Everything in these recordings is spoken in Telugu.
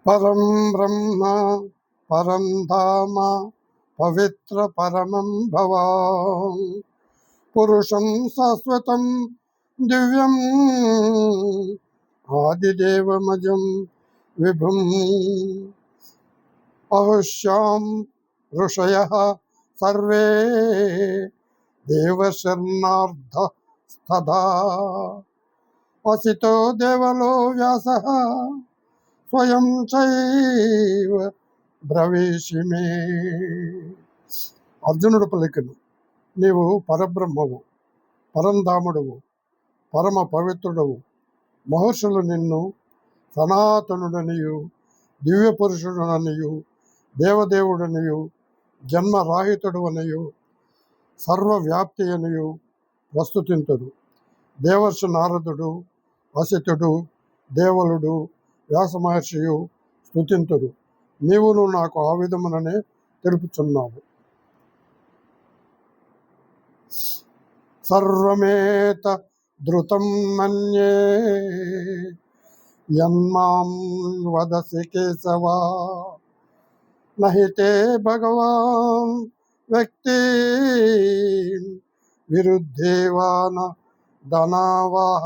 పరం బ్రహ్మ పరం ధామ పవిత్ర పరమం భవాన్ పురుషం శాశ్వతం దివ్యం ఆదిదేవమజం విభుం అహుష్యాం ఋషయః సర్వే దేవశర్నార్థస్తదా వసితో దేవలో వ్యాసః స్వయం చైవ బ్రవీషి మే. అర్జునుడు పలికెను, నీవు పరబ్రహ్మవు, పరంధాముడవు, పరమ పవిత్రుడవు. మహర్షులు నిన్ను సనాతనుడనియు, దివ్య పురుషుడననియు, దేవదేవుడనియు, జన్మరాహితుడు అనియు, సర్వవ్యాప్తి అనియు ప్రస్తుతింతుడు. దేవర్షి నారదుడు, వసితుడు, దేవలుడు, వ్యాస మహర్షియు స్తుతింతుడు. నీవును నాకు ఆ విధముననే తెలుపుచున్నావు. సర్వమేత ధృతం మన్యే యన్మాం వదసి కేశవా నహి తే భగవాన్ వ్యక్తి విరుద్ధేవాన ధనావహ.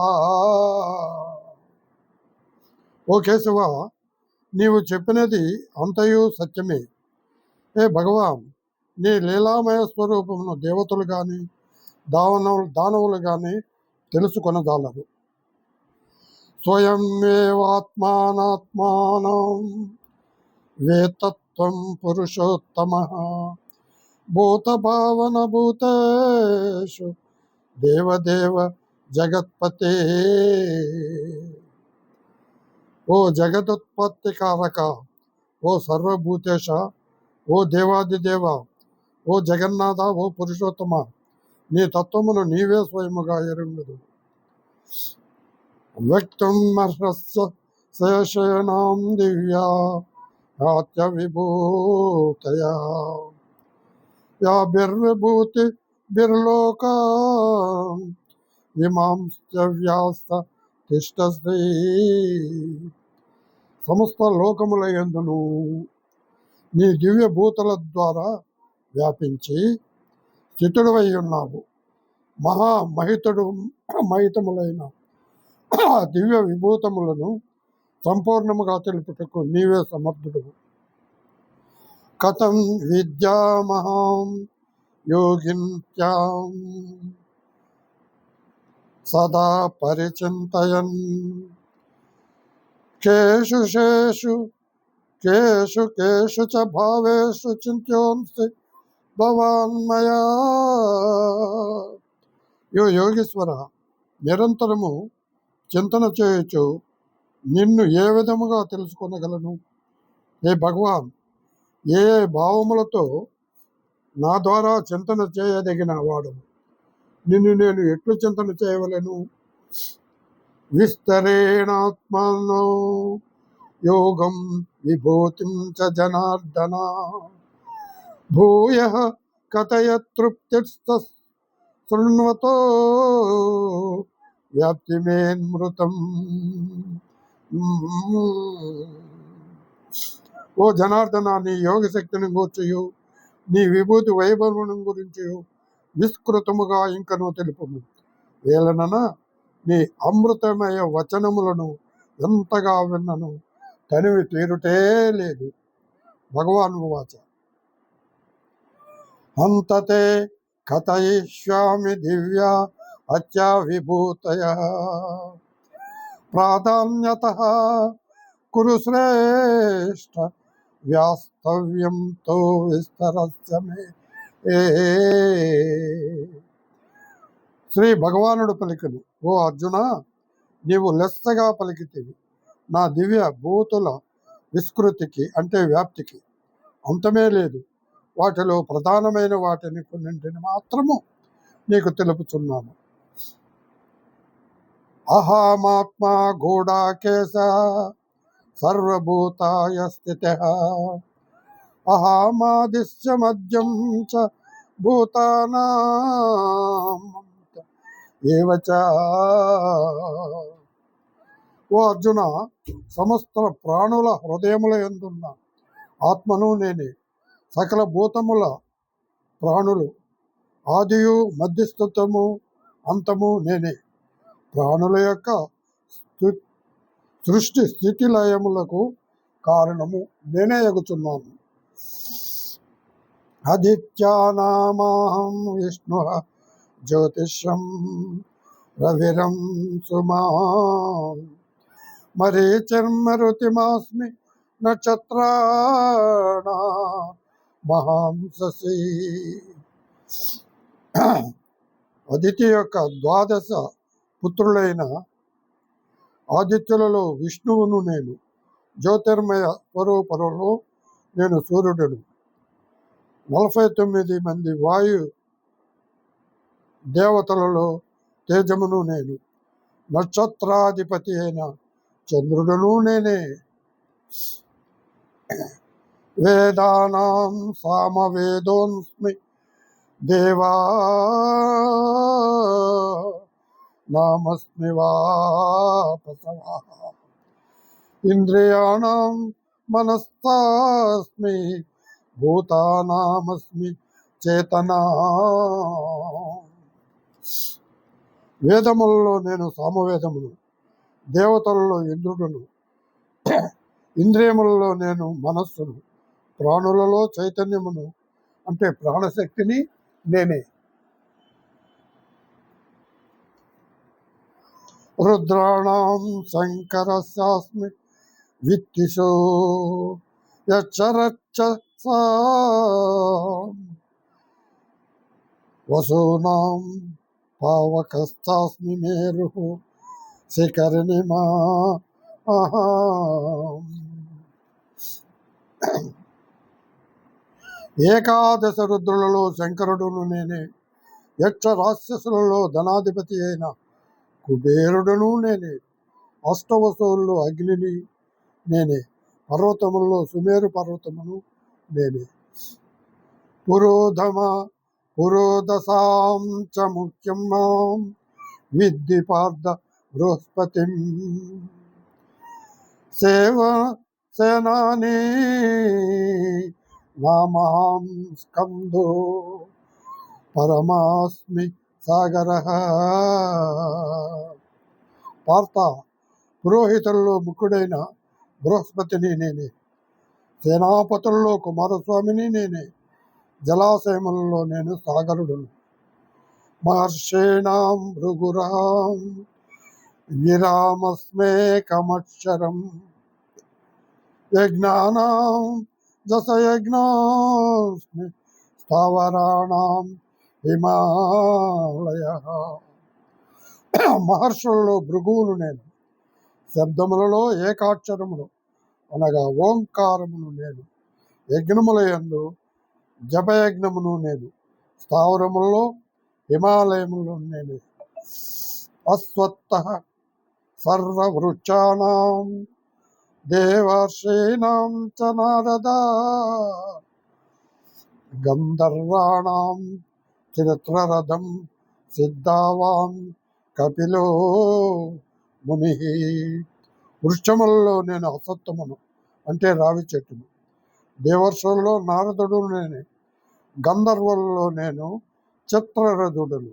ఓ కేశవ, నీవు చెప్పినది అంతయు సత్యమే. ఏ భగవాన్, నీ లీలామయ స్వరూపమును దేవతలు గాని దానవులు గాని తెలుసుకొనజాలరు. స్వయమేవాత్మానాత్మానం వేతత్వం పురుషోత్తమః భూతభావన భూతేషు దేవదేవ జగత్పతే. ఓ జగదుత్పత్తి కారక, ఓ సర్వభూతేశ, ఓ దేవాదిదేవ, ఓ జగన్నాథ, ఓ పురుషోత్తమ, నీ తత్వమును నీవే స్వయముగా ఎరుగుదు. వ్యక్తం మహస్య శేషేణాం దివ్యా ఆత్య విభూతయా యాభిర్విభూతి బిర్లోకా ఇమాంశ్చ వ్యాస తిష్టశ్రీ. సమస్త లోకముల యందును నీ దివ్య భూతుల ద్వారా వ్యాపించి స్థితుడవై ఉన్నావు. మహితములైన దివ్య విభూతములను సంపూర్ణముగా తెలుపుటకు నీవే సమర్థుడు. కథం విద్యామహం యోగిన్యాం సదా పరిచింతయన్ కేషు చ భావేషు చింత్యోంసి భవాన్మయా. యో యోగీశ్వర, నిరంతరము చింతన చేయొచ్చు నిన్ను ఏ విధముగా తెలుసుకొనగలను? ఏ భగవాన్, ఏ భావములతో నా ద్వారా చింతన చేయదగిన వాడు? నిన్ను నేను ఎట్లు చింతన చేయవలను? విస్తరేణాత్మనో యోగం విభూతిం చ జనార్దన భూయః కథయ తృప్తిస్త శృణ్వతో వ్యాప్తిమేన్మృతం. ఓ జనార్దన, నీ యోగ శక్తిని గూర్చియు నీ విభూతి వైభవమును గురించి విస్తృతముగా ఇంకనూ తెలుపుము. ఏలనన నీ అమృతమయ వచనములను ఎంతగా విన్నను తనివి తీరుటే లేదు. భగవాన్ వాచ హంతతే కథయిష్యామి దివ్యా అత్యా విభూతయః ప్రాధాన్యతః కురు శ్రేష్ఠ వ్యాస్తవ్యం తో విస్తరస్య మే. శ్రీ భగవానుడు పలికెను, ఓ అర్జున, నీవు లెస్సగా పలికితివి. నా దివ్య భూతుల విస్కృతికి అంటే వ్యాప్తికి అంతమే లేదు. వాటిలో ప్రధానమైన వాటిని కొన్నింటిని మాత్రము నీకు తెలుపుచున్నాను. అహమాత్మా గూఢాకేశ సర్వభూతాయ స్థితః అహమాదిశ్చ మధ్యం చ భూతానాం ఏవ చ. ఓ అర్జున, సమస్త ప్రాణుల హృదయముల యందున్న ఆత్మను నేనే. సకల భూతముల ప్రాణులు ఆదియు మధ్యస్థతము అంతము నేనే. ప్రాణుల యొక్క సృష్టి స్థితి లయములకు కారణము నేనే ఎగుచున్నాను. ఆదిత్యానామాహం విష్ణు జ్యోతిషం రవిరం సుమా మరీచిర్మరుతిమాస్మి నక్షత్రాణ మహాంససి. అదితి యొక్క ద్వాదశ పుత్రులైన ఆదిత్యులలో విష్ణువును నేను. జ్యోతిర్మయ స్వరూపంలో నేను సూర్యుడును. 49 మంది వాయు దేవతలలో తేజమును నేను. నక్షత్రాధిపతి అయిన చంద్రుడును నేనే. వేదానాం సామవేదోస్మి దేవా నామస్మి వాపసవా. ఇంద్రియాణం మనస్తాస్మి భూతానామస్మి చేతనా. వేదములలో నేను సామవేదమును, దేవతలలో ఇంద్రుడును, ఇంద్రియములలో నేను మనస్సును, ప్రాణులలో చైతన్యమును అంటే ప్రాణశక్తిని నేనే. రుద్రాణం శంకరస్యాస్మి విత్తిషో యచ్చరచ్చ వసూనాం పావకస్తాస్మి మేరుః శిఖరిణిమా. ఏకాదశ రుద్రులలో శంకరుడును నేనే. యక్ష రాక్షసులలో ధనాధిపతి అయిన కుబేరుడును నేనే. అష్టవసువుల్లో అగ్నిని నేనే. పర్వతములలో సుమేరు పర్వతమును నేనే. పురోదసాం చ ముఖ్యం మాం విద్ధి పార్థ బృహస్పతిం. సేనాని నామాం స్కందో పరమాస్మి సాగరః. పార్థ, పురోహితుల్లో ముఖ్యుడైన బృహస్పతిని నేనే. సేనాపతుల్లో కుమారస్వామిని నేనే. జలాశయములలో నేను సాగరుడును. మహర్షీణాం భృగురాం గిరామస్మేకమక్షరం. యజ్ఞానాం దశయజ్ఞోస్మి స్థావరాణాం హిమాలయః. మహర్షులలో భృగువును నేను. శబ్దములలో ఏకాక్షరములు అనగా ఓంకారమును నేను. యజ్ఞముల యందు జపయజ్ఞమును నేను. స్థావరములలో హిమాలయములు నేను. అశ్వత్థః సర్వవృక్షాణాం దేవర్షీణాం చ నారదా. గంధర్వాణాం చిత్రరథం సిద్ధావాన్ కపిలో ముని. వృక్షములలో నేను అసత్వమును అంటే రావి చెట్టును. దేవర్షులలో నారదుడు నేనే. గంధర్వులలో నేను చిత్రరథుడును.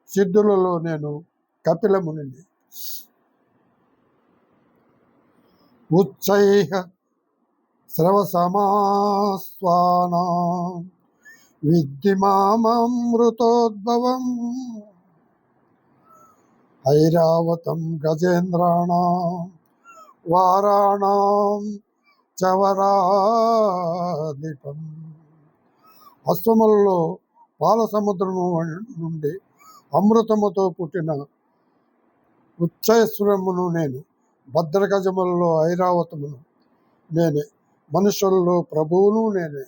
సిద్ధులలో నేను కపిలమునిని. ఉచ్చైః శ్రవసమాస్వానాం విద్ధి మామృతోద్భవం. ఐరావతం గజేంద్రాణాం వారాణాం చవరాధిపం. అశ్వములలో పాల సముద్రము నుండి అమృతముతో పుట్టిన ఉచ్చైశ్వరమును నేను. భద్రగజములలో ఐరావతమును నేనే. మనుషుల్లో ప్రభువును నేనే.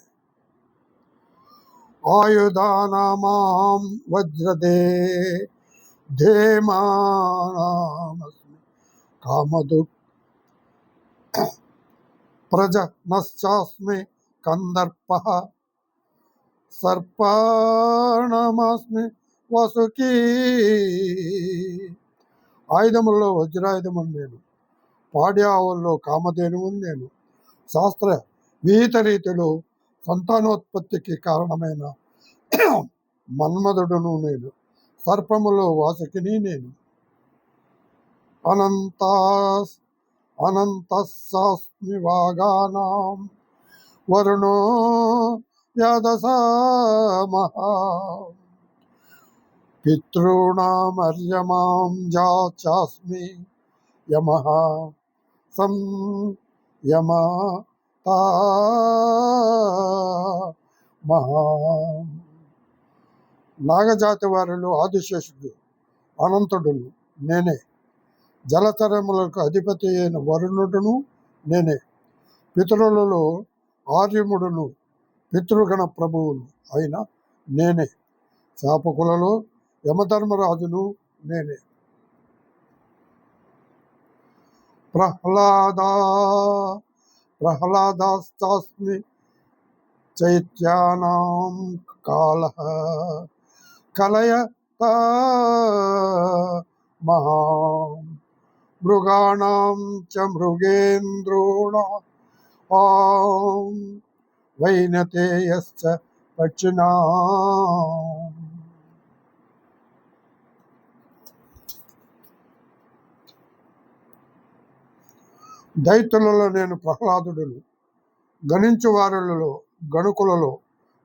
ఆయుధానామాం వజ్రదే ధేమానామస్మి కామదు. ప్రజనశ్చాస్మి కందర్పః సర్పాణమస్మి వసుకీ. ఆయుధములలో వజ్రాయుధమును నేను. పాడి ఆవుల్లో కామధేనువు నేను. శాస్త్ర విహిత రీతిలో సంతానోత్పత్తికి కారణమైన మన్మధుడును నేను. సర్పములో వాసుకిని నేను. అనంతస్సాస్మి వాగానాం వరుణో యదసామః పితॄణామర్యమాం చాస్మి యమః సంయమతామః. నాగజాతి వారిలో ఆదిశేషుడు అనంతుడును నేనే. జలచరములకు అధిపతి అయిన వరుణుడును నేనే. పితరులలో ఆర్యముడును పితృగణ ప్రభువును అయిన నేనే. శాపకులలో యమధర్మరాజును నేనే. ప్రహ్లాదాశ్చాస్మి చైత్యానాం కాలః కలయతామహాం మృగాణాం చ మృగేంద్రోణాం వైనతేయశ్చ పక్షిణాం. దైత్యులలో నేను ప్రహ్లాదుడును. గణించు వారులలో గణుకులలో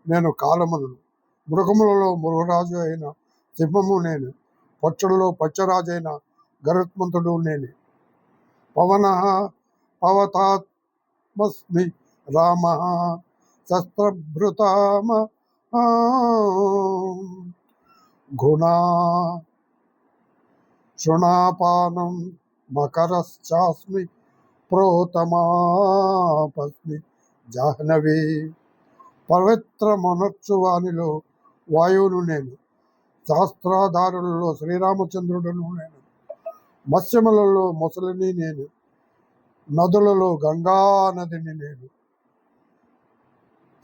నేను కాలమును. మృగములలో మృగరాజు అయిన సింహము నేను. పక్షులలో పక్షరాజు అయిన గరుత్మంతుడు నేనే. పవతాత్మస్మి రామ శస్త్రభృతామ గుణా శృణాపానం మకరశ్చాస్మి ప్రోతమాపస్మి జాహ్నవి. పవిత్రమనొచ్చు వానిలో వాయువును నేను. శాస్త్రాధారులలో శ్రీరామచంద్రుడును నేను. మత్స్యములలో మొసలిని నేను. నదులలో గంగా నదిని నేను.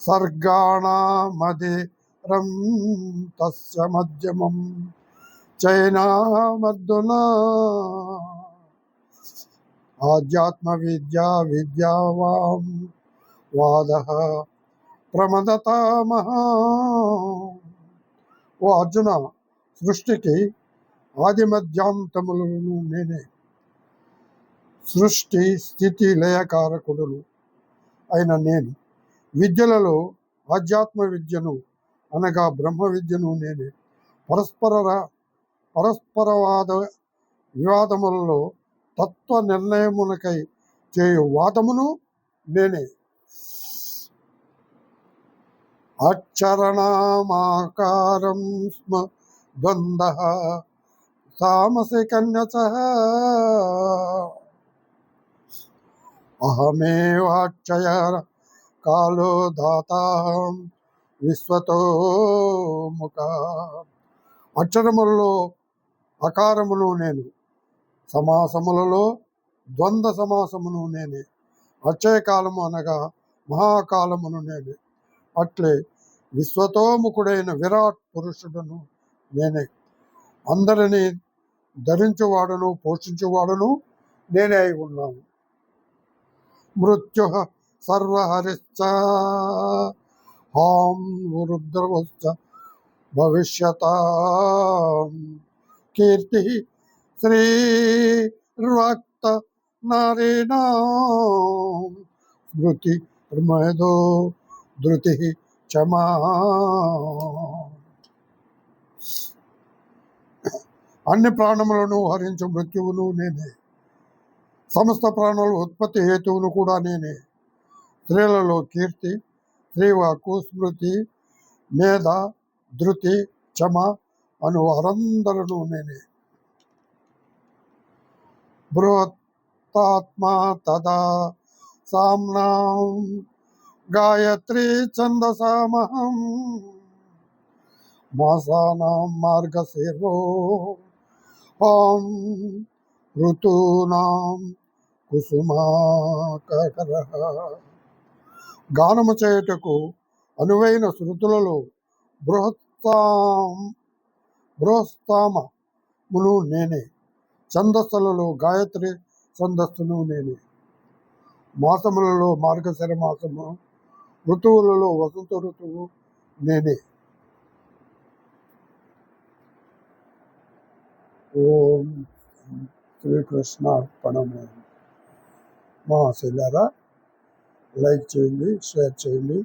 సర్గాణమధిరం తస్య మధ్యమం చైనామర్దునా ఆధ్యాత్మ విద్యావాం వాదః ప్రమదతామః. ఓ అర్జున, సృష్టికి ఆది మధ్యాంతములను నేనే. సృష్టి స్థితి లయకారకుడును అయిన నేను. విద్యలలో ఆధ్యాత్మ విద్యను అనగా బ్రహ్మ విద్యను నేనే. పరస్పరవాద వివాదములలో తత్వ నిర్ణయమునకై చేయు వాదమును నేనే. అక్షరణామాకారం స్మ ద్వంద్వః తామసి కన్యసః అహమేవాక్షయ కాలో దాతాహం విశ్వతో ముఖ. అక్షరములలో అకారమును నేను. సమాసములలో ద్వంద్వ సమాసమును నేనే. అక్షయకాలము అనగా మహాకాలమును నేనే. అట్లే విశ్వతోముఖుడైన విరాట్ పురుషుడును నేనే. అందరినీ ధరించువాడును పోషించువాడును నేనే అయి ఉన్నాను. మృత్యు సర్వహరిశ్చ హాం రుద్రవశ్చ భవిష్యతాం కీర్తి శ్రీర్వక్త నారీణాం స్మృతి ప్రమేదో ధృతి క్షమా. అన్ని ప్రాణములను హరించు మృత్యువును నేనే. సమస్త ప్రాణుల ఉత్పత్తి హేతువును కూడా నేనే. స్త్రీలలో కీర్తి, శ్రీవాక్కు, స్మృతి, మేధ, ధృతి, క్షమ అను వారందరూ నేనే. బృహత్తాత్మా తదా సామ్నాం గాయత్రీ ఛందసామహం మాసానాం మార్గశీర్షో ఓం ఋతూనాం కుసుమాకరః. గానము చేయుటకు అనువైన శృతులలో బృహస్తామమును నేనే. ఛందస్సులలో గాయత్రి ఛందస్సును నేనే. మాసములలో మార్గశిర మాసము, ఋతువులలో వసంత ఋతువు నేనే. ఓం శ్రీకృష్ణ అర్పణమే. మా సెల్లారా లైక్ చేయండి, షేర్ చేయండి.